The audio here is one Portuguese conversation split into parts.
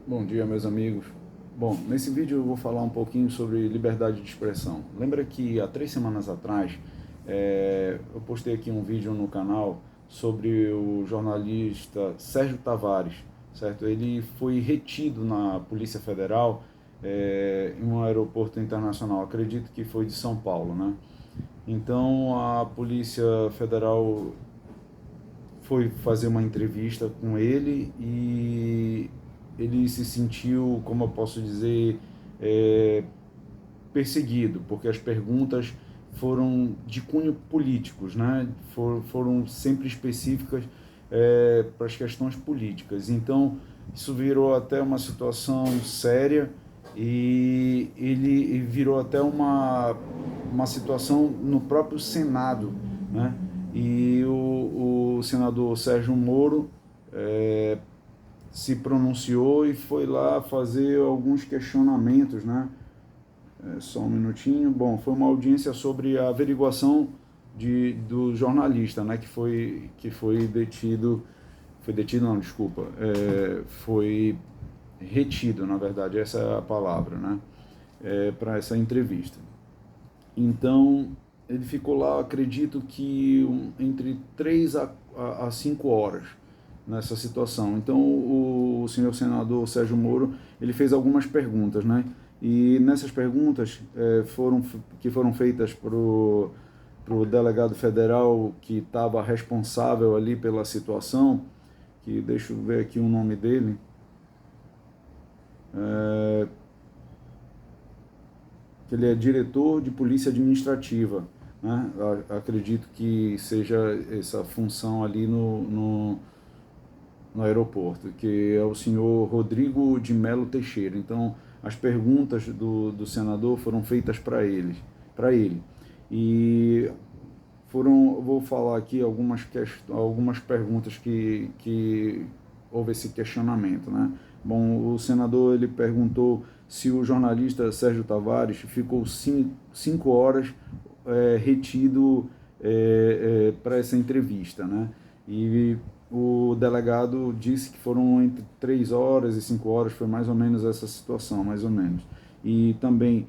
Bom dia, meus amigos. Bom, nesse vídeo eu vou falar um pouquinho sobre liberdade de expressão. Lembra que há 3 semanas atrás eu postei aqui um vídeo no canal sobre o jornalista Sérgio Tavares, certo? Ele foi retido na Polícia Federal em um aeroporto internacional, acredito que foi de São Paulo, né? Então a Polícia Federal foi fazer uma entrevista com ele e ele se sentiu, como eu posso dizer, é, perseguido, porque as perguntas foram de cunho políticos, né? Foram sempre específicas para as questões políticas. Então, isso virou até uma situação séria e ele virou até uma situação no próprio Senado, né? E o senador Sérgio Moro se pronunciou e foi lá fazer alguns questionamentos, né? Só um minutinho. Bom, foi uma audiência sobre a averiguação do jornalista, né? Que foi detido, foi detido não, desculpa, foi retido, na verdade, essa é a palavra, né? Para essa entrevista. Então, ele ficou lá, acredito que entre 3 a 5 horas nessa situação. Então, o senhor senador Sérgio Moro, ele fez algumas perguntas, né? E nessas perguntas que foram feitas para o delegado federal que estava responsável ali pela situação, que deixa eu ver aqui o nome dele, que ele é diretor de polícia administrativa, né? Acredito que seja essa função ali no aeroporto, que é o senhor Rodrigo de Melo Teixeira. Então, as perguntas do senador foram feitas para ele. E vou falar aqui algumas perguntas que houve esse questionamento, né? Bom, o senador ele perguntou se o jornalista Sérgio Tavares ficou 5 horas retido para essa entrevista, né? E o delegado disse que foram entre 3 horas e 5 horas, foi mais ou menos essa situação, mais ou menos. E também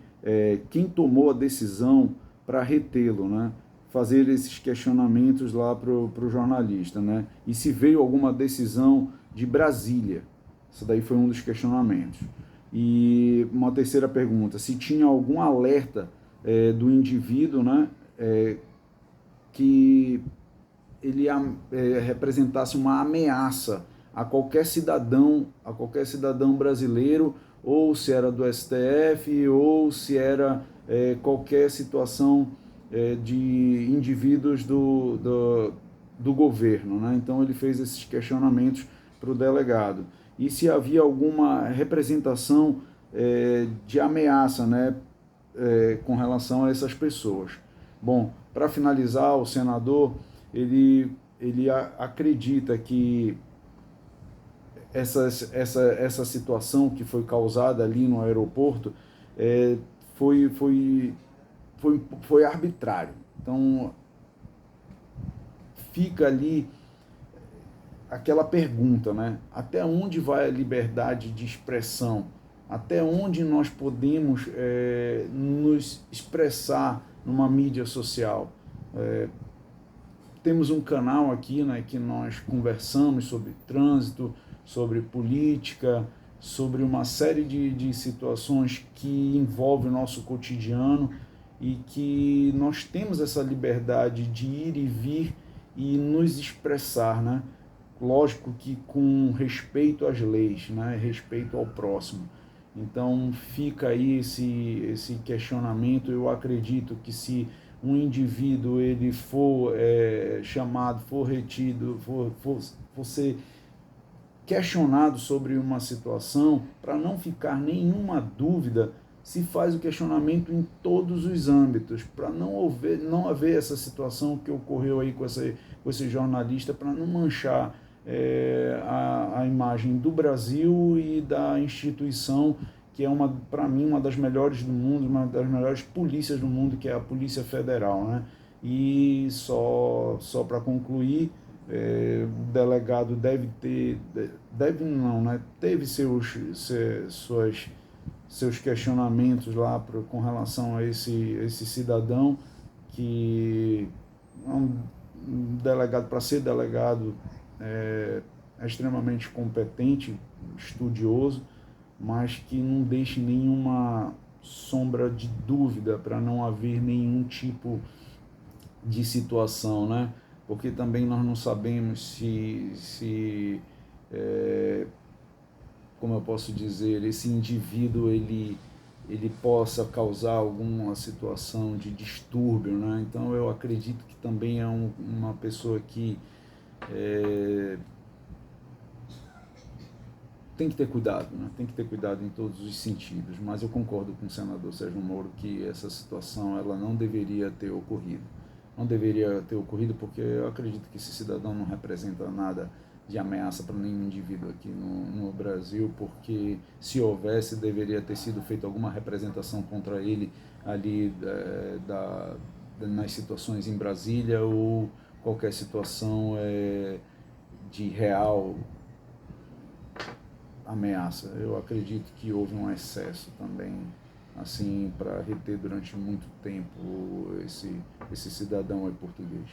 quem tomou a decisão para retê-lo, né? Fazer esses questionamentos lá para o jornalista, né? E se veio alguma decisão de Brasília. Isso daí foi um dos questionamentos. E uma terceira pergunta, se tinha algum alerta do indivíduo, né? Que ele representasse uma ameaça a qualquer cidadão brasileiro, ou se era do STF, ou se era qualquer situação de indivíduos do governo, né? Então ele fez esses questionamentos para o delegado. E se havia alguma representação de ameaça, né, com relação a essas pessoas. Bom, para finalizar, o senador ele acredita que essa situação que foi causada ali no aeroporto foi arbitrário. Então, fica ali aquela pergunta, né? Até onde vai a liberdade de expressão? Até onde nós podemos nos expressar numa mídia social? Temos um canal aqui, né, que nós conversamos sobre trânsito, sobre política, sobre uma série de situações que envolvem o nosso cotidiano e que nós temos essa liberdade de ir e vir e nos expressar, né? Lógico que com respeito às leis, né? Respeito ao próximo. Então fica aí esse questionamento. Eu acredito que se um indivíduo ele for chamado, for retido, for ser questionado sobre uma situação, para não ficar nenhuma dúvida, se faz o questionamento em todos os âmbitos, para não haver essa situação que ocorreu aí com esse jornalista, para não manchar a imagem do Brasil e da instituição que é, para mim, uma das melhores do mundo, uma das melhores polícias do mundo, que é a Polícia Federal, né? E só para concluir, O delegado deve não, né? Teve seus questionamentos lá com relação a esse cidadão que é um delegado, para ser delegado, é extremamente competente, estudioso, mas que não deixe nenhuma sombra de dúvida para não haver nenhum tipo de situação, né? Porque também nós não sabemos como eu posso dizer, esse indivíduo ele possa causar alguma situação de distúrbio, né? Então eu acredito que também é uma pessoa que tem que ter cuidado, né? Tem que ter cuidado em todos os sentidos, mas eu concordo com o senador Sérgio Moro que essa situação ela não deveria ter ocorrido. Não deveria ter ocorrido porque eu acredito que esse cidadão não representa nada de ameaça para nenhum indivíduo aqui no Brasil, porque se houvesse, deveria ter sido feita alguma representação contra ele ali nas situações em Brasília ou qualquer situação de real ameaça. Eu acredito que houve um excesso também, assim, para reter durante muito tempo esse cidadão aí português.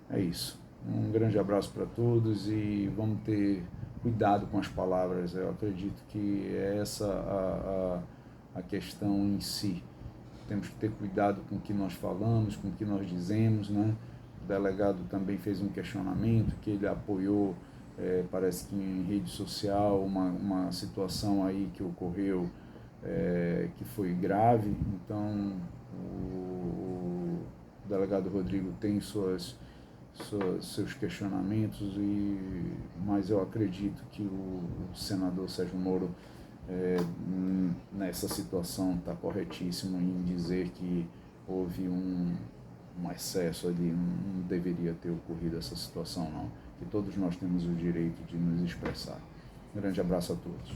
É isso. Um grande abraço para todos e vamos ter cuidado com as palavras. Eu acredito que é essa a questão em si. Temos que ter cuidado com o que nós falamos, com o que nós dizemos, né? O delegado também fez um questionamento que ele apoiou, parece que em rede social, uma situação aí que ocorreu que foi grave. Então, o delegado Rodrigo tem seus questionamentos, mas eu acredito que o senador Sérgio Moro, nessa situação, está corretíssimo em dizer que houve um excesso ali, não deveria ter ocorrido essa situação, não. Que todos nós temos o direito de nos expressar. Um grande abraço a todos.